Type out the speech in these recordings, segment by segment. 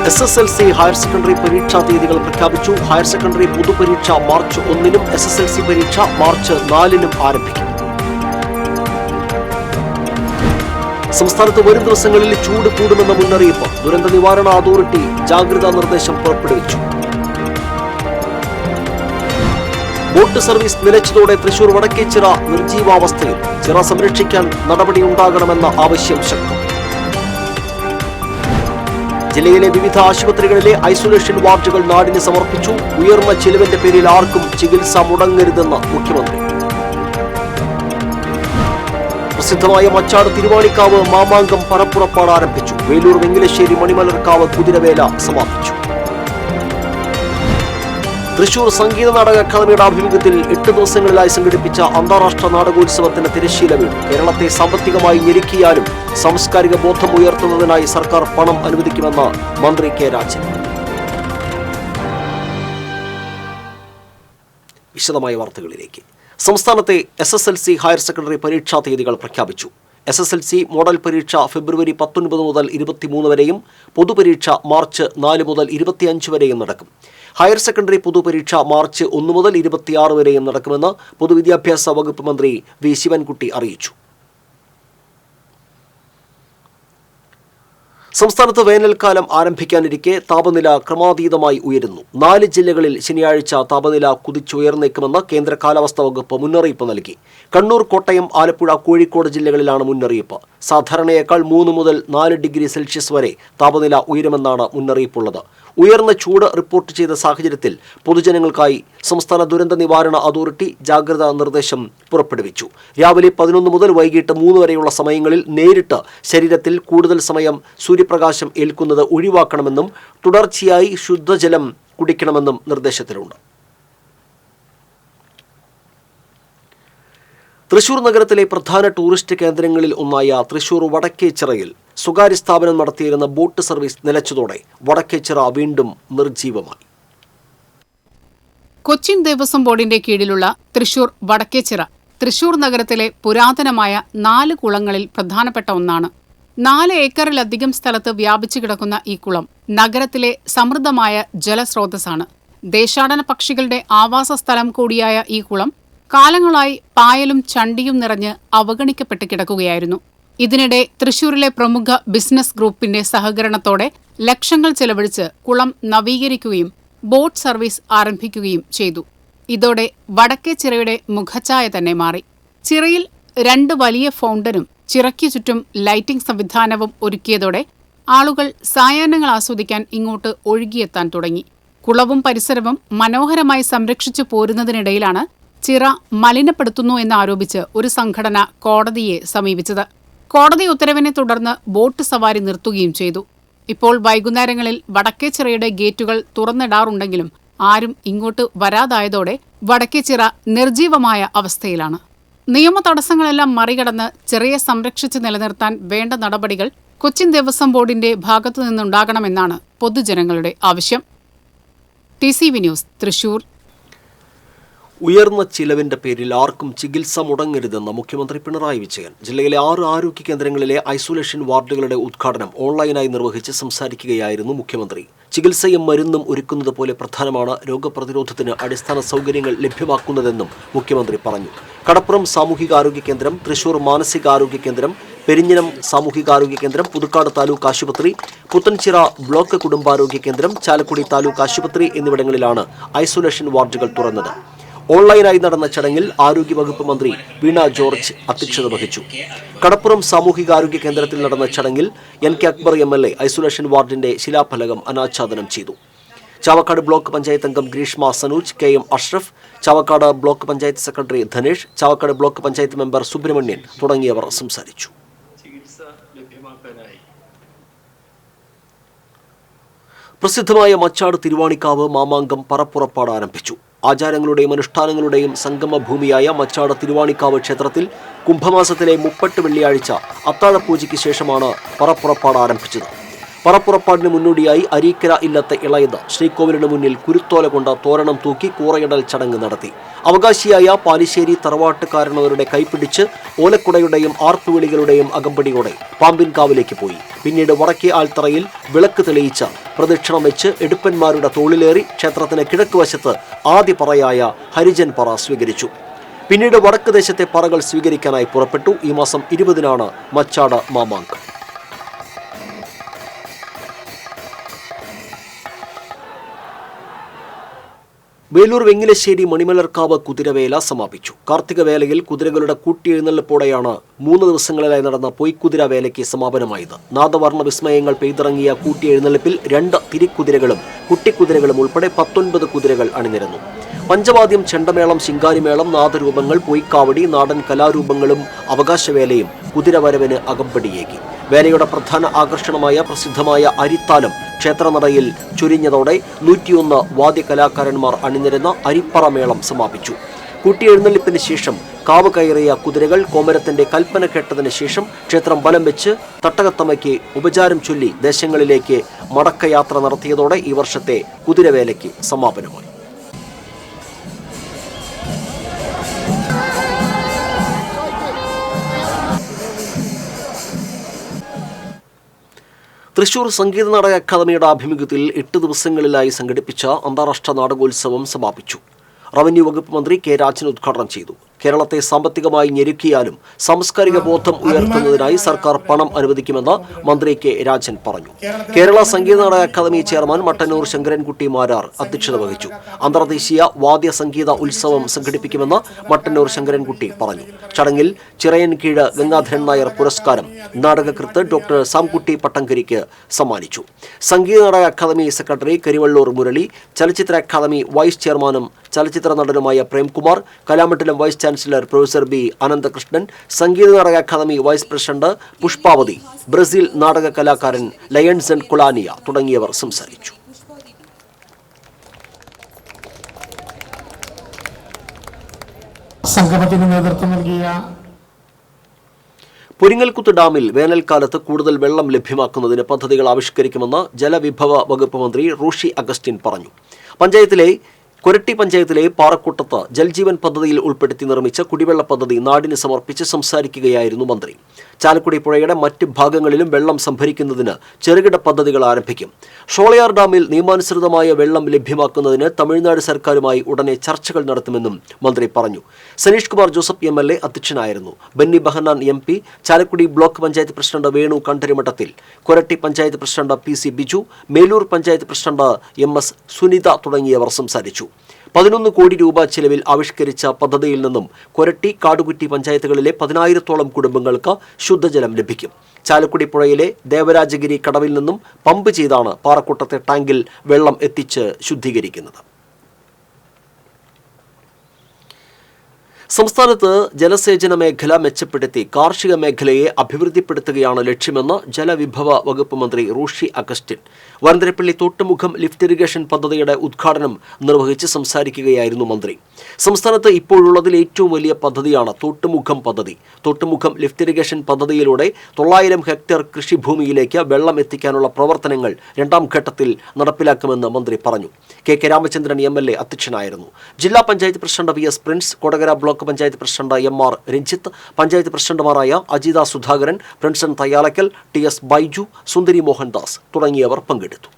SSLC higher secondary പരീക്ഷാ തീയതികൾ പ്രഖ്യാപിച്ചു. ഹയർ സെക്കൻഡറി പൊതുപരീക്ഷ മാർച്ച് 1-നും SSLC പരീക്ഷ മാർച്ച് 4-നും ആരംഭിക്കും. സംസ്ഥാനത്ത് വരും ദിവസങ്ങളിൽ ചൂട് കൂടുമെന്ന മുന്നറിയിപ്പ്. ദുരന്ത നിവാരണ അതോറിറ്റി ജാഗ്രതാ നിർദ്ദേശം പുറപ്പെടുവിച്ചു. ബോട്ട് സർവീസ് നിലച്ചതോടെ തൃശൂർ വടക്കേച്ചിറ നിർജീവാവസ്ഥയിൽ. ചിറ സംരക്ഷിക്കാൻ നടപടിയുണ്ടാകണമെന്ന ആവശ്യം ശക്തം. ജില്ലയിലെ വിവിധ ആശുപത്രികളിലെ ഐസൊലേഷൻ വാർഡുകൾ നാടിന് സമർപ്പിച്ചു. ഉയർന്ന ചിലവിന്റെ പേരിൽ ആർക്കും ചികിത്സ മുടങ്ങരുതെന്ന് മുഖ്യമന്ത്രി. പ്രസിദ്ധമായ മച്ചാട് തിരുവാണിക്കാവ് മാമാങ്കം പരപ്പുറപ്പാട് ആരംഭിച്ചു. വേലൂർ വെങ്കിലശ്ശേരി മണിമലർക്കാവ് കുതിരവേല സമാപിച്ചു. തൃശൂർ സംഗീത നാടക അക്കാദമിയുടെ ആഭിമുഖ്യത്തിൽ 8 ദിവസങ്ങളിലായി സംഘടിപ്പിച്ച അന്താരാഷ്ട്ര നാടകോത്സവത്തിന് തിരശ്ശീല വീണു. കേരളത്തെ സാമ്പത്തികമായി ഞെരുക്കിയാലും സാംസ്കാരിക ബോധം ഉയർത്തുന്നതിനായി സർക്കാർ പണം അനുവദിക്കുമെന്ന് മന്ത്രി കെ രാജൻ. വിശദമായ വാർത്തകളിലേക്ക്. സംസ്ഥാനത്തെ SSLC ഹയർ സെക്കൻഡറി പരീക്ഷാ തീയതികൾ പ്രഖ്യാപിച്ചു. SSLC മോഡൽ പരീക്ഷ ഫെബ്രുവരി 19 മുതൽ 23 വരെയും പൊതുപരീക്ഷ മാർച്ച് 4 മുതൽ 25 വരെയും നടക്കും. ഹയർ സെക്കൻഡറി പൊതുപരീക്ഷ മാർച്ച് 1 മുതൽ 26 വരെയും നടക്കുമെന്ന് പൊതുവിദ്യാഭ്യാസ വകുപ്പ് മന്ത്രി വി ശിവൻകുട്ടി അറിയിച്ചു. സംസ്ഥാനത്ത് വേനൽക്കാലം ആരംഭിക്കാനിരിക്കെ താപനില ക്രമാതീതമായി ഉയരുന്നു. 4 ജില്ലകളിൽ ശനിയാഴ്ച താപനില കുതിച്ചുയർന്നേക്കുമെന്ന് കേന്ദ്ര കാലാവസ്ഥാ വകുപ്പ് മുന്നറിയിപ്പ് നൽകി. കണ്ണൂർ, കോട്ടയം, ആലപ്പുഴ, കോഴിക്കോട് ജില്ലകളിലാണ് മുന്നറിയിപ്പ്. സാധാരണയേക്കാൾ 3 മുതൽ 4 ഡിഗ്രി സെൽഷ്യസ് വരെ താപനില ഉയരുമെന്നാണ് മുന്നറിയിപ്പുള്ളത്. ഉയർന്ന ചൂട് റിപ്പോർട്ട് ചെയ്ത സാഹചര്യത്തിൽ പൊതുജനങ്ങൾക്കായി സംസ്ഥാന ദുരന്ത നിവാരണ അതോറിറ്റി ജാഗ്രതാ നിർദ്ദേശം പുറപ്പെടുവിച്ചു. രാവിലെ 11 മുതൽ വൈകിട്ട് 3 വരെയുള്ള സമയങ്ങളിൽ നേരിട്ട് ശരീരത്തിൽ കൂടുതൽ സമയം സൂര്യപ്രകാശം ഏൽക്കുന്നത് ഒഴിവാക്കണമെന്നും തുടർച്ചയായി ശുദ്ധജലം കുടിക്കണമെന്നും നിർദ്ദേശത്തിലുണ്ട്. തൃശൂർ നഗരത്തിലെ പ്രധാന ടൂറിസ്റ്റ് കേന്ദ്രങ്ങളിൽ ഒന്നായ തൃശൂർ വടക്കേച്ചിറയിൽ സ്വകാര്യ സ്ഥാപനം നടത്തിയിരുന്ന ബോട്ട് സർവീസ് നിലച്ചതോടെ വടക്കേച്ചിറ വീണ്ടും നിർജീവമായി. കൊച്ചിൻ ദേവസ്വം ബോർഡിന്റെ കീഴിലുള്ള തൃശൂർ വടക്കേച്ചിറ തൃശൂർ നഗരത്തിലെ പുരാതനമായ 4 കുളങ്ങളിൽ പ്രധാനപ്പെട്ട ഒന്നാണ്. 4 ഏക്കറിലധികം സ്ഥലത്ത് വ്യാപിച്ചു കിടക്കുന്ന ഈ കുളം നഗരത്തിലെ സമൃദ്ധമായ ജലസ്രോതസ്സാണ്. ദേശാടന പക്ഷികളുടെ ആവാസ സ്ഥലം കൂടിയായ ഈ കുളം കാലങ്ങളായി പായലും ചണ്ടിയും നിറഞ്ഞ് അവഗണിക്കപ്പെട്ട് കിടക്കുകയായിരുന്നു. ഇതിനിടെ തൃശൂരിലെ പ്രമുഖ ബിസിനസ് ഗ്രൂപ്പിന്റെ സഹകരണത്തോടെ ലക്ഷങ്ങൾ ചെലവഴിച്ച് കുളം നവീകരിക്കുകയും ബോട്ട് സർവീസ് ആരംഭിക്കുകയും ചെയ്തു. ഇതോടെ വടക്കേച്ചിറയുടെ മുഖഛായ തന്നെ മാറി. ചിറയിൽ 2 വലിയ ഫൗണ്ടനും ചിറയ്ക്കു ചുറ്റും ലൈറ്റിംഗ് സംവിധാനവും ഒരുക്കിയതോടെ ആളുകൾ സായാഹ്നങ്ങൾ ആസ്വദിക്കാൻ ഇങ്ങോട്ട് ഒഴുകിയെത്താൻ തുടങ്ങി. കുളവും പരിസരവും മനോഹരമായി സംരക്ഷിച്ചു പോരുന്നതിനിടയിലാണ് ചിറ മലിനപ്പെടുത്തുന്നു എന്നാരോപിച്ച് ഒരു സംഘടന കോടതിയെ സമീപിച്ചത്. കോടതി ഉത്തരവിനെ തുടർന്ന് ബോട്ട് സവാരി നിർത്തുകയും ചെയ്തു. ഇപ്പോൾ വൈകുന്നേരങ്ങളിൽ വടക്കേച്ചിറയുടെ ഗേറ്റുകൾ തുറന്നിടാറുണ്ടെങ്കിലും ആരും ഇങ്ങോട്ട് വരാതായതോടെ വടക്കേച്ചിറ നിർജീവമായ അവസ്ഥയിലാണ്. നിയമ തടസ്സങ്ങളെല്ലാം മറികടന്ന് ചിറയെ സംരക്ഷിച്ച് നിലനിർത്താൻ വേണ്ട നടപടികൾ കൊച്ചിൻ ദേവസ്വം ബോർഡിന്റെ ഭാഗത്തു നിന്നുണ്ടാകണമെന്നാണ് പൊതുജനങ്ങളുടെ ആവശ്യം. TCV news, Thrissur. ഉയർന്ന ചിലവിന്റെ പേരിൽ ആർക്കും ചികിത്സ മുടങ്ങരുതെന്ന് മുഖ്യമന്ത്രി പിണറായി വിജയൻ. ജില്ലയിലെ 6 ആരോഗ്യ കേന്ദ്രങ്ങളിലെ ഐസൊലേഷൻ വാർഡുകളുടെ ഉദ്ഘാടനം ഓൺലൈനായി നിർവഹിച്ച് സംസാരിക്കുകയായിരുന്നു മുഖ്യമന്ത്രി. ചികിത്സയും മരുന്നും ഒരുക്കുന്നത് പോലെ പ്രധാനമാണ് രോഗപ്രതിരോധത്തിന് അടിസ്ഥാന സൗകര്യങ്ങൾ ലഭ്യമാക്കുന്നതെന്നും മുഖ്യമന്ത്രി പറഞ്ഞു. കടപ്പുറം സാമൂഹികാരോഗ്യ കേന്ദ്രം, തൃശൂർ മാനസികാരോഗ്യ കേന്ദ്രം, പെരിഞ്ഞനം സാമൂഹികാരോഗ്യ കേന്ദ്രം, പുതുക്കാട് താലൂക്ക് ആശുപത്രി, പുത്തൻചിറ ബ്ലോക്ക് കുടുംബാരോഗ്യ കേന്ദ്രം, ചാലക്കുടി താലൂക്ക് ആശുപത്രി എന്നിവിടങ്ങളിലാണ് ഐസൊലേഷൻ വാർഡുകൾ തുറന്നത്. ഓൺലൈനായി നടന്ന ചടങ്ങിൽ ആരോഗ്യവകുപ്പ് മന്ത്രി വീണ ജോർജ് അധ്യക്ഷത വഹിച്ചു. കടപ്പുറം സാമൂഹികാരോഗ്യ കേന്ദ്രത്തിൽ നടന്ന ചടങ്ങിൽ NK അക്ബർ MLA ഐസൊലേഷൻ വാർഡിന്റെ ശിലാഫലകം അനാച്ഛാദനം ചെയ്തു. ചാവക്കാട് ബ്ലോക്ക് പഞ്ചായത്ത് അംഗം Greeshma Sanooj, KM Ashraf, Chavakkad block panchayat secretary Dhanesh, Chavakkad block panchayat member Subramanian തുടങ്ങിയവർ സംസാരിച്ചു. പ്രസിദ്ധമായ മച്ചാട് തിരുവാണിക്കാവ് മാമാങ്കം പറപ്പുറപ്പാട് ആരംഭിച്ചു. ആചാരങ്ങളുടെയും അനുഷ്ഠാനങ്ങളുടെയും സംഗമഭൂമിയായ മച്ചാട് തിരുവാണിക്കാവ് ക്ഷേത്രത്തിൽ കുംഭമാസത്തിലെ 30 വെള്ളിയാഴ്ച അത്താഴപൂജയ്ക്ക് ശേഷമാണ് പറപ്പുറപ്പാട് ആരംഭിച്ചത്. പറപ്പുറപ്പാടിന് മുന്നോടിയായി അരീക്കര ഇല്ലത്തെ ഇളയത് ശ്രീകോവിലിന് മുന്നിൽ കുരുത്തോല കൊണ്ട് തോരണം തൂക്കി കൂറയിടൽ ചടങ്ങ് നടത്തി. അവകാശിയായ പാലിശ്ശേരി തറവാട്ടുകാരനവരുടെ കൈപിടിച്ച് ഓലക്കുടയുടെയും ആർപ്പുവിളികളുടെയും അകമ്പടിയോടെ പാമ്പിൻകാവിലേക്ക് പോയി. പിന്നീട് വടക്കേ ആൽത്തറയിൽ വിളക്ക് തെളിയിച്ച പ്രദക്ഷിണം വെച്ച് എടുപ്പന്മാരുടെ തോളിലേറി ക്ഷേത്രത്തിന് കിഴക്ക് വശത്ത് ആദ്യ പറയായ ഹരിജൻ പറ സ്വീകരിച്ചു. പിന്നീട് വടക്ക് ദേശത്തെ പറകൾ സ്വീകരിക്കാനായി പുറപ്പെട്ടു. ഈ മാസം 20-നാണ് മച്ചാട് മാമാങ്കം. വേലൂർ വെങ്ങിലശ്ശേരി മണിമലർക്കാവ് കുതിരവേല സമാപിച്ചു. കാർത്തികവേലയിൽ കുതിരകളുടെ കൂട്ടിയെഴുന്നള്ളിപ്പോടെയാണ് 3 ദിവസങ്ങളിലായി നടന്ന പൊയ്ക്കുതിരവേലയ്ക്ക് സമാപനമായത്. നാദവർണ്ണ വിസ്മയങ്ങൾ പെയ്തിറങ്ങിയ കൂട്ടിയെഴുന്നള്ളിപ്പിൽ 2 തിരിക്കുതിരകളും കുട്ടിക്കുതിരകളും ഉൾപ്പെടെ 19 കുതിരകൾ അണിനിരന്നു. പഞ്ചവാദ്യം, ചെണ്ടമേളം, ശിങ്കാരിമേളം, നാദരൂപങ്ങൾ, പൊയ്ക്കാവടി, നാടൻ കലാരൂപങ്ങളും അവകാശവേലയും കുതിരവരവിന് അകമ്പടിയേകി. വേലയുടെ പ്രധാന ആകർഷണമായ പ്രസിദ്ധമായ അരിത്താലം ക്ഷേത്രനടയിൽ ചുരിഞ്ഞതോടെ 101 വാദ്യകലാകാരന്മാർ അണിനിരന്ന അരിപ്പറമേളം സമാപിച്ചു. കൂട്ടിയെഴുന്നള്ളിപ്പിന് ശേഷം കാവ് കയറിയ കുതിരകൾ കോമരത്തിന്റെ കൽപ്പന കേട്ടതിന് ശേഷം ക്ഷേത്രം വലം വെച്ച് തട്ടകത്തമ്മയ്ക്ക് ഉപചാരം ചൊല്ലി ദേശങ്ങളിലേക്ക് മടക്കയാത്ര നടത്തിയതോടെ ഈ വർഷത്തെ കുതിരവേലയ്ക്ക് സമാപനമായി. തൃശൂർ സംഗീത നാടക അക്കാദമിയുടെ ആഭിമുഖ്യത്തിൽ 8 ദിവസങ്ങളിലായി സംഘടിപ്പിച്ച അന്താരാഷ്ട്ര നാടകോത്സവം സമാപിച്ചു. റവന്യൂ വകുപ്പ് മന്ത്രി കെ രാജൻ ഉദ്ഘാടനം ചെയ്തു. കേരളത്തെ സാമ്പത്തികമായി ഞെരുക്കിയാലും സാംസ്കാരിക ബോധം ഉയർത്തുന്നതിനായി സർക്കാർ പണം അനുവദിക്കുമെന്ന് മന്ത്രി കെ രാജൻ പറഞ്ഞു. കേരള സംഗീത നാടക അക്കാദമി ചെയർമാൻ മട്ടന്നൂർ ശങ്കരൻകുട്ടി മാരാർ അധ്യക്ഷത വഹിച്ചു. അന്തർദേശീയ വാദ്യ സംഗീത ഉത്സവം സംഘടിപ്പിക്കുമെന്ന് മട്ടന്നൂർ ശങ്കരൻകുട്ടി പറഞ്ഞു. ചടങ്ങിൽ ചിറയൻകീഴ് ഗംഗാധരൻ നായർ പുരസ്കാരം നാടകകൃത്ത് ഡോക്ടർ സാംകുട്ടി പട്ടങ്കരിക്ക് സമ്മാനിച്ചു. സംഗീത നാടക അക്കാദമി സെക്രട്ടറി കരിവള്ളൂർ മുരളി, ചലച്ചിത്ര അക്കാദമി വൈസ് ചെയർമാനും ചലച്ചിത്ര നടനുമായ Premkumar, Kalamandalam vice chancellor professor B Ananthakrishnan, സംഗീത നാടക academy vice president Pushpavathi, Brazil നാടക കലാകാരൻ ലയൺസൺ കുളാനിയ തുടങ്ങിയവർ സംസാരിച്ചു. സംഗമത്തിന് നേതൃത്വം നൽകിയ പൊരിങ്ങൽകുത്ത് ഡാമിൽ വേനൽക്കാലത്ത് കൂടുതൽ വെള്ളം ലഭ്യമാക്കുന്നതിന് പദ്ധതികൾ ആവിഷ്കരിക്കുമെന്ന് ജലവിഭവ വകുപ്പ് മന്ത്രി റോഷി അഗസ്റ്റിൻ പറഞ്ഞു. കൊരട്ടി പഞ്ചായത്തിലെ പാറക്കൂട്ടത്ത് ജൽജീവൻ പദ്ധതിയിൽ ഉൾപ്പെടുത്തി നിർമ്മിച്ച കുടിവെള്ള പദ്ധതി നാടിന് സമർപ്പിച്ച് സംസാരിക്കുകയായിരുന്നു മന്ത്രി. ചാലക്കുടി പുഴയുടെ മറ്റ് ഭാഗങ്ങളിലും വെള്ളം സംഭരിക്കുന്നതിന് ചെറുകിട പദ്ധതികൾ ആരംഭിക്കും. ഷോളയാർ ഡാമിൽ നിയമാനുസൃതമായ വെള്ളം ലഭ്യമാക്കുന്നതിന് തമിഴ്നാട് സർക്കാരുമായി ഉടനെ ചർച്ചകൾ നടത്തുമെന്നും മന്ത്രി പറഞ്ഞു. സനീഷ് കുമാർ ജോസഫ് MLA അധ്യക്ഷനായിരുന്നു. Benny Behanan MP, Chalakudy block panchayat president Venu കണ്ടരിമഠത്തിൽ, Koratty panchayat president PC Biju, Meloor panchayat president MS Sunitha തുടങ്ങിയവർ സംസാരിച്ചു. 11 കോടി രൂപ ചെലവിൽ ആവിഷ്കരിച്ച പദ്ധതിയിൽ നിന്നും കൊരട്ടി, കാടുകുറ്റി പഞ്ചായത്തുകളിലെ 10,000-ഓളം കുടുംബങ്ങൾക്ക് ശുദ്ധജലം ലഭിക്കും. ചാലക്കുടി പുഴയിലെ ദേവരാജഗിരി കടവിൽ നിന്നും പമ്പ് ചെയ്താണ് പാറക്കൂട്ടത്തെ ടാങ്കിൽ വെള്ളം എത്തിച്ച് ശുദ്ധീകരിക്കുന്നത്. സംസ്ഥാനത്ത് ജലസേചന മേഖല മെച്ചപ്പെടുത്തി കാർഷിക മേഖലയെ അഭിവൃദ്ധിപ്പെടുത്തുകയാണ് ലക്ഷ്യമെന്ന് ജലവിഭവ വകുപ്പ് മന്ത്രി റോഷി അഗസ്റ്റിൻ വരന്തരപ്പള്ളി തോട്ടുമുഖം ലിഫ്റ്റ് ഇറിഗേഷൻ പദ്ധതിയുടെ ഉദ്ഘാടനം നിർവഹിച്ച് സംസാരിക്കുകയായിരുന്നു മന്ത്രി. സംസ്ഥാനത്ത് ഇപ്പോഴുള്ളതിൽ ഏറ്റവും വലിയ പദ്ധതിയാണ് തോട്ടുമുഖം പദ്ധതി. തോട്ടുമുഖം ലിഫ്റ്റ് ഇറിഗേഷൻ പദ്ധതിയിലൂടെ 900 ഹെക്ടർ കൃഷിഭൂമിയിലേക്ക് വെള്ളം എത്തിക്കാനുള്ള പ്രവർത്തനങ്ങൾ 2ാം ഘട്ടത്തിൽ നടപ്പിലാക്കുമെന്ന് മന്ത്രി പറഞ്ഞു. കെ രാമചന്ദ്രൻ MLA അധ്യക്ഷനായിരുന്നു. ജില്ലാ panchayat president VS Prince, Kodakara block panchayat president MR Ranjith, panchayat പ്രസിഡന്റുമാരായ അജിത സുധാകരൻ, പ്രിൻസൺ തയ്യാലക്കൽ, TS ബൈജു, സുന്ദരി മോഹൻദാസ് തുടങ്ങിയവർ പങ്കെടുത്തു.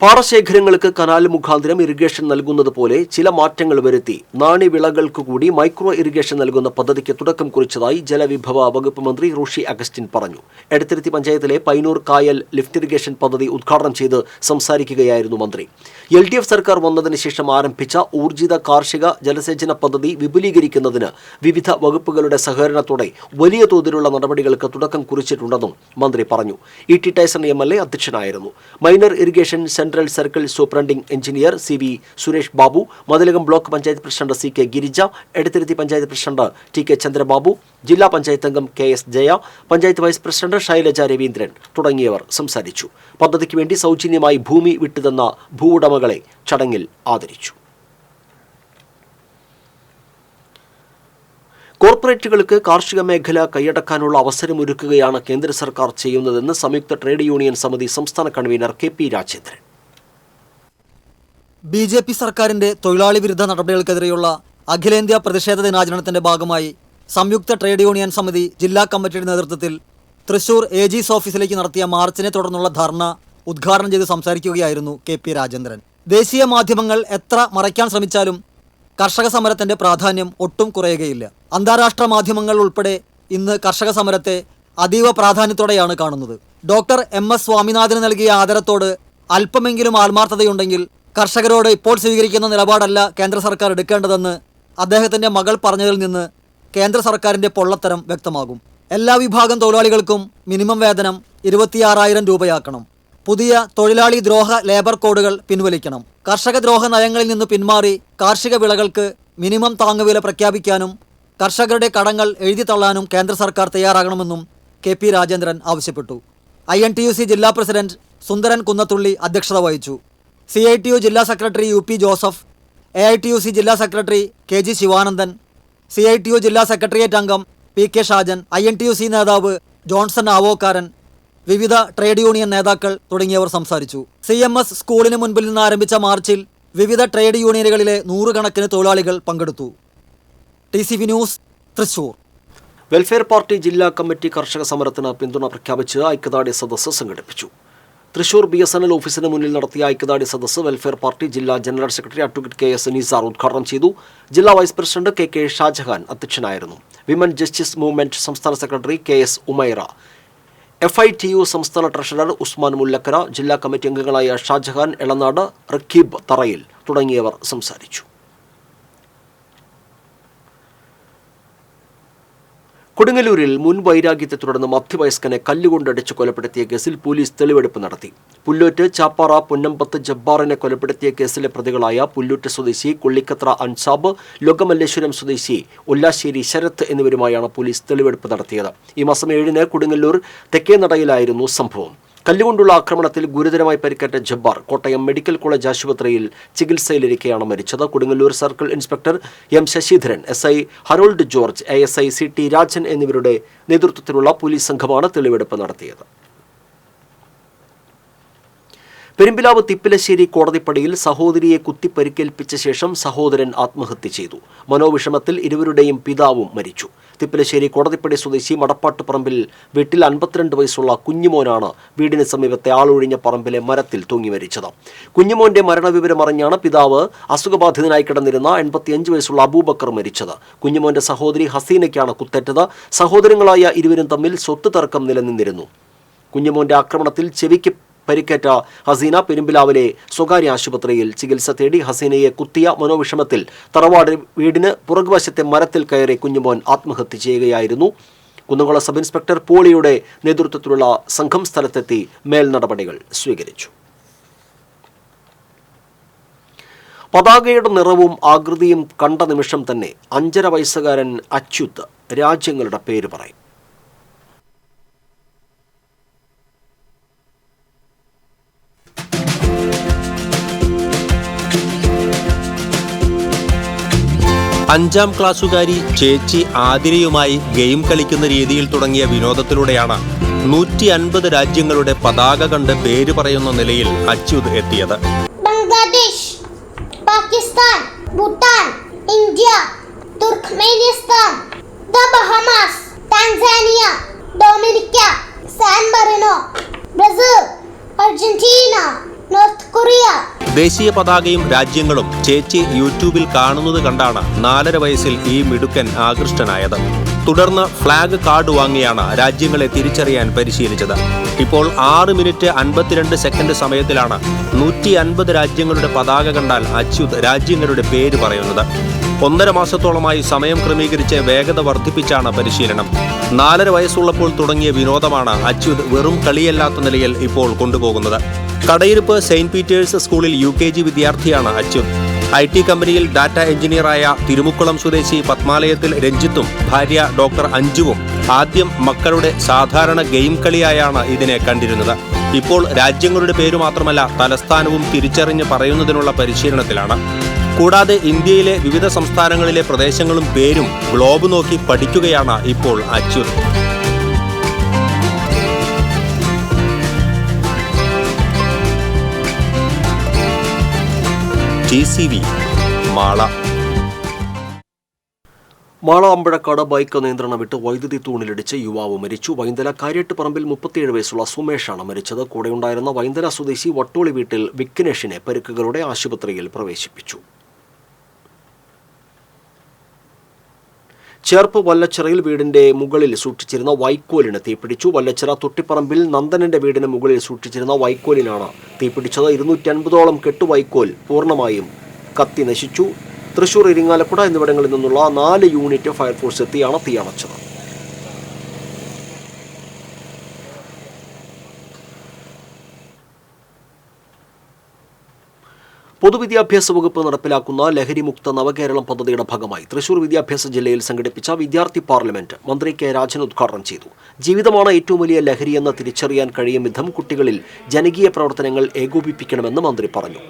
പാടശേഖരങ്ങൾക്ക് കനാൽ മുഖാന്തരം ഇറിഗേഷൻ നൽകുന്നത് പോലെ ചില മാറ്റങ്ങൾ വരുത്തി നാണ്യവിളകൾക്ക് കൂടി മൈക്രോ ഇറിഗേഷൻ നൽകുന്ന പദ്ധതിക്ക് തുടക്കം കുറിച്ചതായി ജലവിഭവ വകുപ്പ് മന്ത്രി റോഷി അഗസ്റ്റിൻ പറഞ്ഞു. എടത്തിരുത്തി പഞ്ചായത്തിലെ പൈനൂർ കായൽ ലിഫ്റ്റ് ഇറിഗേഷൻ പദ്ധതി ഉദ്ഘാടനം ചെയ്ത് സംസാരിക്കുകയായിരുന്നു മന്ത്രി. LDF സർക്കാർ വന്നതിന് ശേഷം ആരംഭിച്ച ഊർജിത കാർഷിക ജലസേചന പദ്ധതി വിപുലീകരിക്കുന്നതിന് വിവിധ വകുപ്പുകളുടെ സഹകരണത്തോടെ വലിയ തോതിലുള്ള നടപടികൾക്ക് തുടക്കം കുറിച്ചിട്ടുണ്ടെന്നും മന്ത്രി പറഞ്ഞു. ET ടൈസൺ MLA അധ്യക്ഷനായിരുന്നു. Minor irrigation central circle superintending engineer CV Suresh Babu, Mathilakam block panchayat president CK Girija, Edathiruthy panchayat president TK Chandrababu, ജില്ലാ പഞ്ചായത്ത് അംഗം KS Jaya, panchayat vice president Shailaja Raveendran തുടങ്ങിയവർ സംസാരിച്ചു. പദ്ധതിക്ക് വേണ്ടി സൗജന്യമായി ഭൂമി വിട്ടുതന്ന ഭൂവുടമകളെ ചടങ്ങിൽ ആദരിച്ചു. കോർപ്പറേറ്റുകൾക്ക് കാർഷിക മേഖല കൈയടക്കാനുള്ള അവസരമൊരുക്കുകയാണ് കേന്ദ്ര സർക്കാർ ചെയ്യുന്നതെന്ന് സംയുക്ത ട്രേഡ് യൂണിയൻ സമിതി സംസ്ഥാന കൺവീനർ കെ.പി. രാജേന്ദ്രൻ. BJP സർക്കാരിന്റെ തൊഴിലാളി വിരുദ്ധ നടപടികൾക്കെതിരെയുള്ള അഖിലേന്ത്യാ പ്രതിഷേധ ദിനാചരണത്തിന്റെ ഭാഗമായി സംയുക്ത ട്രേഡ് യൂണിയൻ സമിതി ജില്ലാ കമ്മിറ്റിയുടെ നേതൃത്വത്തിൽ തൃശൂർ AG's ഓഫീസിലേക്ക് നടത്തിയ മാർച്ചിനെ തുടർന്നുള്ള ധർണ ഉദ്ഘാടനം ചെയ്ത് സംസാരിക്കുകയായിരുന്നു കെ.പി. രാജേന്ദ്രൻ. ദേശീയ മാധ്യമങ്ങൾ എത്ര മറയ്ക്കാൻ ശ്രമിച്ചാലും കർഷക സമരത്തിന്റെ പ്രാധാന്യം ഒട്ടും കുറയുകയില്ല. അന്താരാഷ്ട്ര മാധ്യമങ്ങൾ ഉൾപ്പെടെ ഇന്ന് കർഷക സമരത്തെ അതീവ പ്രാധാന്യത്തോടെയാണ് കാണുന്നത്. ഡോക്ടർ MS സ്വാമിനാഥന് നൽകിയ ആദരത്തോട് അല്പമെങ്കിലും ആത്മാർത്ഥതയുണ്ടെങ്കിൽ കർഷകരോട് ഇപ്പോൾ സ്വീകരിക്കുന്ന നിലപാടല്ല കേന്ദ്ര സർക്കാർ എടുക്കേണ്ടതെന്ന് അദ്ദേഹത്തിന്റെ മകൾ പറഞ്ഞതിൽ നിന്ന് കേന്ദ്ര സർക്കാരിന്റെ പൊള്ളത്തരം വ്യക്തമാകും. എല്ലാ വിഭാഗം തൊഴിലാളികൾക്കും മിനിമം വേതനം 26,000 രൂപയാക്കണം. പുതിയ തൊഴിലാളി ദ്രോഹ ലേബർ കോഡുകൾ പിൻവലിക്കണം. കർഷക ദ്രോഹ നയങ്ങളിൽ നിന്ന് പിന്മാറി കാർഷിക വിളകൾക്ക് മിനിമം താങ്ങുവില പ്രഖ്യാപിക്കാനും കർഷകരുടെ കടങ്ങൾ എഴുതിത്തള്ളാനും കേന്ദ്ര സർക്കാർ തയ്യാറാകണമെന്നും കെ.പി. രാജേന്ദ്രൻ ആവശ്യപ്പെട്ടു. INTUC ജില്ലാ പ്രസിഡന്റ് സുന്ദരൻ കുന്നത്തുള്ളി അധ്യക്ഷത വഹിച്ചു. CITU ജില്ലാ സെക്രട്ടറി UP ജോസഫ്, AITUC ജില്ലാ സെക്രട്ടറി KG ശിവാനന്ദൻ, CITU ജില്ലാ സെക്രട്ടേറിയറ്റ് അംഗം PK ഷാജൻ, INTUC നേതാവ് ജോൺസൺ ആവോക്കാരൻ, വിവിധ ട്രേഡ് യൂണിയൻ നേതാക്കൾ തുടങ്ങിയവർ സംസാരിച്ചു. CMS സ്കൂളിന് മുൻപിൽ നിന്ന് ആരംഭിച്ച മാർച്ചിൽ വിവിധ ട്രേഡ് യൂണിയനുകളിലെ 100 കണക്കിന് തൊഴിലാളികൾ പങ്കെടുത്തു. TCV news, Thrissur. Welfare party ജില്ലാ കമ്മിറ്റി കർഷക സമരത്തിന് പിന്തുണ പ്രഖ്യാപിച്ച് ഐക്യദാർഢ്യ സദസ്സ് സംഘടിപ്പിച്ചു. തൃശൂർ BSNL ഓഫീസിന് മുന്നിൽ നടത്തിയ ഐക്യദാർഢ്യ സദസ്സ് വെൽഫെയർ പാർട്ടി ജില്ലാ general secretary advocate KS Nisar ഉദ്ഘാടനം ചെയ്തു. ജില്ലാ വൈസ് പ്രസിഡന്റ് KK ഷാജഹാൻ അധ്യക്ഷനായിരുന്നു. വിമൻ ജസ്റ്റിസ് മൂവ്മെന്റ് സംസ്ഥാന സെക്രട്ടറി KS ഉമൈറ, FITU സംസ്ഥാന ട്രഷറർ ഉസ്മാൻ മുല്ലക്കര, ജില്ലാ കമ്മിറ്റി അംഗങ്ങളായ ഷാജഹാൻ എളനാട്, റക്കീബ് തറയിൽ തുടങ്ങിയവർ സംസാരിച്ചു. കൊടുങ്ങല്ലൂരിൽ മുൻ വൈരാഗ്യത്തെ തുടർന്ന് മധ്യവയസ്കനെ കല്ലുകൊണ്ടടിച്ച് കൊലപ്പെടുത്തിയ കേസിൽ പോലീസ് തെളിവെടുപ്പ് നടത്തി. പുല്ലൂറ്റ് ചാപ്പാറ പൊന്നമ്പത്ത് ജബ്ബാറിനെ കൊലപ്പെടുത്തിയ കേസിലെ പ്രതികളായ പുല്ലൂറ്റ് സ്വദേശി കൊള്ളിക്കത്ര അൻസാബ്, ലൊഗമല്ലേശ്വരം സ്വദേശി ഒല്ലാശ്ശേരി ശരത്ത് എന്നിവരുമായാണ് പോലീസ് തെളിവെടുപ്പ് നടത്തിയത്. ഈ മാസം 7-ന് കൊടുങ്ങല്ലൂർ തെക്കേനടയിലായിരുന്നു സംഭവം. കല്ലുകൊണ്ടുള്ള ആക്രമണത്തിൽ ഗുരുതരമായി പരിക്കേറ്റ ജബ്ബാർ കോട്ടയം മെഡിക്കൽ കോളേജ് ആശുപത്രിയിൽ ചികിത്സയിലിരിക്കെയാണ് മരിച്ചത്. Kodungallur circle inspector M Sasidharan, SI Harold George, ASI CT Rajan എന്നിവരുടെ നേതൃത്വത്തിലുള്ള പോലീസ് സംഘമാണ് തെളിവെടുപ്പ് നടത്തിയത്. പെരുമ്പിലാവ് തിപ്പിലശ്ശേരി കോടതിപ്പടിയിൽ സഹോദരിയെ കുത്തിപ്പരിക്കേൽപ്പിച്ച ശേഷം സഹോദരൻ ആത്മഹത്യ ചെയ്തു. മനോവിഷമത്തിൽ ഇരുവരുടെയും പിതാവും മരിച്ചു. തിപ്പിലശ്ശേരി കോടതിപ്പടി സ്വദേശി മടപ്പാട്ടുപറമ്പിൽ വീട്ടിൽ 52 വയസ്സുള്ള കുഞ്ഞുമോനാണ് വീടിന് സമീപത്തെ ആളൊഴിഞ്ഞ പറമ്പിലെ മരത്തിൽ തൂങ്ങി മരിച്ചത്. കുഞ്ഞുമോന്റെ മരണവിവരമറിഞ്ഞാണ് പിതാവ് അസുഖബാധിതനായി കിടന്നിരുന്ന 85 വയസ്സുള്ള അബൂബക്കർ മരിച്ചത്. കുഞ്ഞുമോന്റെ സഹോദരി ഹസീനയ്ക്കാണ് കുത്തേറ്റത്. സഹോദരങ്ങളായ ഇരുവരും തമ്മിൽ സ്വത്ത് തർക്കം നിലനിന്നിരുന്നു. കുഞ്ഞുമോന്റെ ആക്രമണത്തിൽ ചെവിക്ക് പരിക്കേറ്റ ഹസീന പെരുമ്പിലാവിലെ സ്വകാര്യ ആശുപത്രിയിൽ ചികിത്സ തേടി. ഹസീനയെ കുത്തിയ മനോവിഷമത്തിൽ തറവാട് വീടിന് പുറകുവശത്തെ മരത്തിൽ കയറി കുഞ്ഞുമോൻ ആത്മഹത്യ ചെയ്യുകയായിരുന്നു. കുന്നംകുളം സബ് ഇൻസ്പെക്ടർ പോളിയുടെ നേതൃത്വത്തിലുള്ള സംഘം സ്ഥലത്തെത്തി മേൽനടപടികൾ സ്വീകരിച്ചു. പതാകയുടെ നിറവും ആകൃതിയും കണ്ട നിമിഷം തന്നെ 5.5 വയസ്സുകാരൻ അച്യുത് രാജ്യങ്ങളുടെ പേര് പറയും. അഞ്ചാം ക്ലാസ്സുകാരി ചേച്ചി ആതിരയുമായി ഗെയിം കളിക്കുന്ന രീതിയിൽ തുടങ്ങിയ വിനോദത്തിലൂടെയാണ് 150 രാജ്യങ്ങളുടെ പതാക കണ്ട് പേര് പറയുന്ന നിലയിൽ അച്യുത് എത്തിയത്. Bangladesh, Pakistan, Bhutan, India, Turkmenistan, the Bahamas, Tanzania, Dominica, San Marino, Brazil, Argentina, North Korea. ദേശീയ പതാകയും രാജ്യങ്ങളും ചേച്ചി യൂട്യൂബിൽ കാണുന്നത് കണ്ടാണ് 4.5 വയസ്സിൽ ഈ മിടുക്കൻ ആകൃഷ്ടനായത്. തുടർന്ന് ഫ്ലാഗ് കാർഡ് വാങ്ങിയാണ് രാജ്യങ്ങളെ തിരിച്ചറിയാൻ പരിശീലിച്ചത്. ഇപ്പോൾ 6 മിനിറ്റ് 52 സെക്കൻഡ് സമയത്തിലാണ് 150 രാജ്യങ്ങളുടെ പതാക കണ്ടാൽ അച്യുത് രാജ്യങ്ങളുടെ പേര് പറയുന്നത്. 1.5 മാസത്തോളമായി സമയം ക്രമീകരിച്ച് വേഗത വർദ്ധിപ്പിച്ചാണ് പരിശീലനം. 4.5 വയസ്സുള്ളപ്പോൾ തുടങ്ങിയ വിനോദമാണ് അച്യുത് വെറും കളിയല്ലാത്ത നിലയിൽ ഇപ്പോൾ കൊണ്ടുപോകുന്നത്. കടയിരുപ്പ് സെയിന്റ് പീറ്റേഴ്സ് സ്കൂളിൽ UKG വിദ്യാർത്ഥിയാണ് അച്യുത്. IT കമ്പനിയിൽ ഡാറ്റ എഞ്ചിനീയറായ തിരുമുക്കുളം സ്വദേശി പത്മാലയത്തിൽ രഞ്ജിത്തും ഭാര്യ ഡോക്ടർ അഞ്ജുവും ആദ്യം മക്കളുടെ സാധാരണ ഗെയിം കളിയായാണ് ഇതിനെ കണ്ടിരുന്നത്. ഇപ്പോൾ രാജ്യങ്ങളുടെ പേരു മാത്രമല്ല തലസ്ഥാനവും തിരിച്ചറിഞ്ഞ് പറയുന്നതിനുള്ള പരിശീലനത്തിലാണ്. കൂടാതെ ഇന്ത്യയിലെ വിവിധ സംസ്ഥാനങ്ങളിലെ പ്രദേശങ്ങളും പേരും ഗ്ലോബ് നോക്കി പഠിക്കുകയാണ് ഇപ്പോൾ അച്യുത്. TCV മാള. മാള അമ്പഴക്കാട് ബൈക്ക് നിയന്ത്രണം വിട്ട് വൈദ്യുതി തൂണിലിടിച്ച് യുവാവ് മരിച്ചു. വൈന്തല കാര്യട്ടുപറമ്പിൽ 37 വയസ്സുള്ള സുമേഷാണ് മരിച്ചത്. കൂടെയുണ്ടായിരുന്ന വൈന്തല സ്വദേശി വട്ടോളി വീട്ടിൽ വിഘ്നേഷിനെ പരിക്കുകളോടെ ആശുപത്രിയിൽ പ്രവേശിപ്പിച്ചു. ചേർപ്പ് വല്ലച്ചിറയിൽ വീടിന്റെ മുകളിൽ സൂക്ഷിച്ചിരുന്ന വൈക്കോലിന് തീപിടിച്ചു. വല്ലച്ചിറ തൊട്ടിപ്പറമ്പിൽ നന്ദനന്റെ വീടിന് മുകളിൽ സൂക്ഷിച്ചിരുന്ന വൈക്കോലിനാണ് തീപിടിച്ചത്. 250ഓളം കെട്ടുവൈക്കോൽ പൂർണ്ണമായും കത്തി നശിച്ചു. തൃശൂർ, ഇരിങ്ങാലക്കുട എന്നിവിടങ്ങളിൽ നിന്നുള്ള 4 യൂണിറ്റ് ഫയർഫോഴ്സ് എത്തിയാണ് തീയണച്ചത്. പൊതുവിദ്യാഭ്യാസ വകുപ്പ് നടപ്പിലാക്കുന്ന ലഹരിമുക്ത നവകേരളം പദ്ധതിയുടെ ഭാഗമായി തൃശൂർ വിദ്യാഭ്യാസ ജില്ലയിൽ സംഘടിപ്പിച്ച വിദ്യാർത്ഥി പാർലമെന്റ് മന്ത്രി കെ രാജൻ ഉദ്ഘാടനം ചെയ്തു. ജീവിതമാണ് ഏറ്റവും വലിയ ലഹരിയെന്ന് തിരിച്ചറിയാൻ കഴിയും വിധം കുട്ടികളിൽ ജനകീയ പ്രവർത്തനങ്ങൾ ഏകോപിപ്പിക്കണമെന്ന് മന്ത്രി പറഞ്ഞു.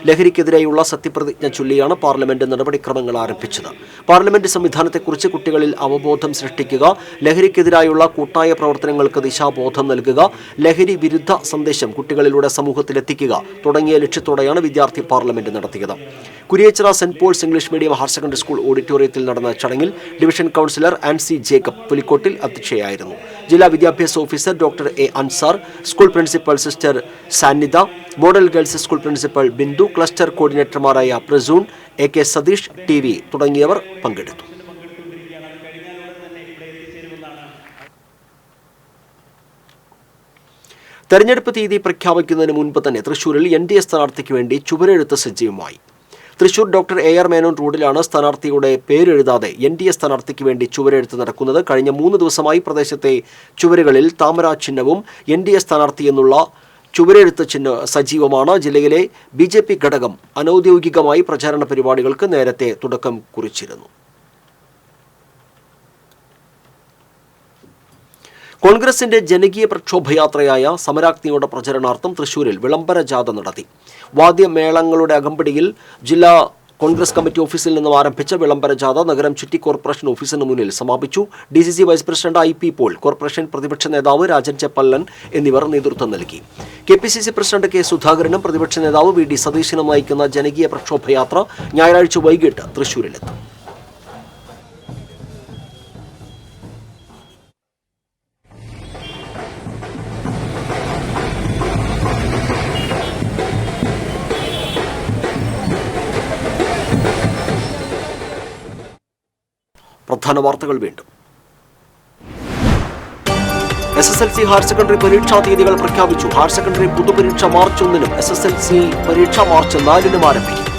ലഹരിക്കെതിരെയുള്ള സത്യപ്രതിജ്ഞ ചൊല്ലിയാണ് പാർലമെന്റ് നടപടിക്രമങ്ങൾ ആരംഭിച്ചത്. പാർലമെന്റ് സംവിധാനത്തെക്കുറിച്ച് കുട്ടികളിൽ അവബോധം സൃഷ്ടിക്കുക, ലഹരിക്കെതിരായുള്ള കൂട്ടായ പ്രവർത്തനങ്ങൾക്ക് ദിശാബോധം നൽകുക, ലഹരി വിരുദ്ധ സന്ദേശം കുട്ടികളിലൂടെ സമൂഹത്തിലെത്തിക്കുക തുടങ്ങിയ ലക്ഷ്യത്തോടെയാണ് വിദ്യാർത്ഥി പാർലമെന്റ് നടത്തിയത്. Kuriachira Saint Paul's English medium higher secondary school ഓഡിറ്റോറിയത്തിൽ നടന്ന ചടങ്ങിൽ ഡിവിഷൻ കൗൺസിലർ ആൻസി ജേക്കബ് പുലിക്കോട്ടിൽ അധ്യക്ഷയായിരുന്നു. ജില്ലാ വിദ്യാഭ്യാസ officer doctor A Ansar, school principal sister Sannidha, model girls school principal Bindu, cluster കോർഡിനേറ്റർമാരായ Prasoon, A K Satheesh, TV തുടങ്ങിയവർ പങ്കെടുത്തു. തെരഞ്ഞെടുപ്പ് തീയതി പ്രഖ്യാപിക്കുന്നതിന് മുൻപ് തന്നെ തൃശൂരിൽ NDA സ്ഥാനാർത്ഥിക്ക് വേണ്ടി ചുവരെഴുത്ത് സജീവമായി. തൃശൂർ ഡോക്ടർ AR മേനോൻ റോഡിലാണ് സ്ഥാനാർത്ഥിയുടെ പേരെഴുതാതെ NDA സ്ഥാനാർത്ഥിക്ക് വേണ്ടി ചുവരെഴുത്ത് നടക്കുന്നത്. കഴിഞ്ഞ 3 ദിവസമായി പ്രദേശത്തെ ചുവരുകളിൽ താമര ചിഹ്നവും NDA സ്ഥാനാർത്ഥി എന്നുള്ള ചുവരെഴുത്ത് ചിഹ്നം സജീവമാണ്. ജില്ലയിലെ BJP ഘടകം അനൌദ്യോഗികമായി പ്രചാരണ പരിപാടികൾക്ക് നേരത്തെ തുടക്കം കുറിച്ചിരുന്നു. കോൺഗ്രസിന്റെ ജനകീയ പ്രക്ഷോഭയാത്രയായ സമരാഗ്നിയുടെ പ്രചരണാർത്ഥം തൃശൂരിൽ വിളംബര ജാഥ നടത്തി. വാദ്യമേളങ്ങളുടെ അകമ്പടിയിൽ ജില്ലാ കോൺഗ്രസ് കമ്മിറ്റി ഓഫീസിൽ നിന്നും ആരംഭിച്ച വിളംബര ജാഥ നഗരം ചുറ്റി കോർപ്പറേഷൻ ഓഫീസിന് മുന്നിൽ സമാപിച്ചു. DCC vice president IP Paul, corporation പ്രതിപക്ഷ നേതാവ് രാജൻ ചെപ്പല്ലൻ എന്നിവർ നേതൃത്വം നൽകി. KPCC പ്രസിഡന്റ് K സുധാകരനും പ്രതിപക്ഷ നേതാവ് VD സതീശനും നയിക്കുന്ന ജനകീയ പ്രക്ഷോഭയാത്ര ഞായറാഴ്ച വൈകിട്ട് തൃശൂരിലെത്തും. പ്രധാന വാർത്തകൾ വീണ്ടും. SSLC ഹയർ സെക്കൻഡറി പരീക്ഷാ തീയതികൾ പ്രഖ്യാപിച്ചു. ഹയർ സെക്കൻഡറി പൊതുപരീക്ഷ മാർച്ച് 1-നും SSLC പരീക്ഷ മാർച്ച് 4-നും ആരംഭിക്കും.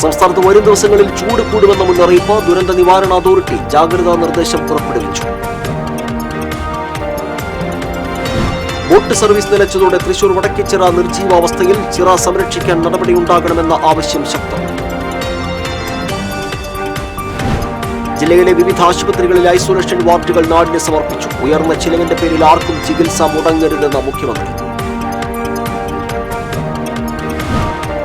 സംസ്ഥാനത്ത് വരും ദിവസങ്ങളിൽ ചൂട് കൂടുമെന്ന മുന്നറിയിപ്പ്. ദുരന്ത നിവാരണ അതോറിറ്റി ജാഗ്രതാ നിർദ്ദേശം പുറപ്പെടുവിച്ചു. ബോട്ട് സർവീസ് നിലച്ചതോടെ തൃശൂർ വടക്കേച്ചിറ നിർജീവാവസ്ഥയിൽ. ചിറ സംരക്ഷിക്കാൻ നടപടിയുണ്ടാകണമെന്ന ആവശ്യം ശക്തം. ജില്ലയിലെ വിവിധ ആശുപത്രികളിൽ ഐസൊലേഷൻ വാർഡുകൾ നാടിന് സമർപ്പിച്ചു. ഉയർന്ന ചിലവിന്റെ പേരിൽ ആർക്കും ചികിത്സ മുടങ്ങരുതെന്ന് മുഖ്യമന്ത്രി.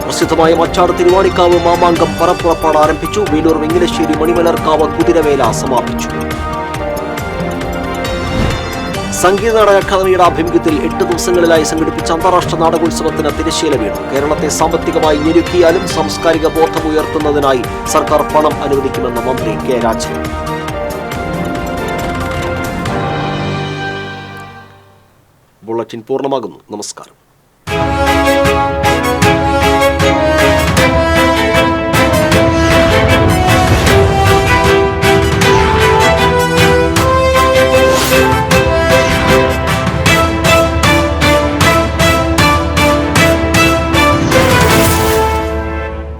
പ്രസിദ്ധമായ മച്ചാട് തിരുവാണിക്കാവ് മാമാങ്കം പറപ്പുറപ്പാട് ആരംഭിച്ചു. വേലൂർ വെങ്ങിലശ്ശേരി മണിമലർക്കാവ് കുതിരവേല സമാപിച്ചു. സംഗീത നാടക അക്കാദമിയുടെ ആഭിമുഖ്യത്തിൽ 8 ദിവസങ്ങളിലായി സംഘടിപ്പിച്ച അന്താരാഷ്ട്ര നാടകോത്സവത്തിന് തിരശ്ശീല വീണു. കേരളത്തെ സാമ്പത്തികമായി ഞെരുക്കിയാലും സാംസ്കാരിക ബോധം ഉയർത്തുന്നതിനായി സർക്കാർ പണം അനുവദിക്കുമെന്ന് മന്ത്രി കെ രാജൻ. ബുള്ളറ്റിൻ പൂർണ്ണമാകുന്നു. നമസ്കാരം.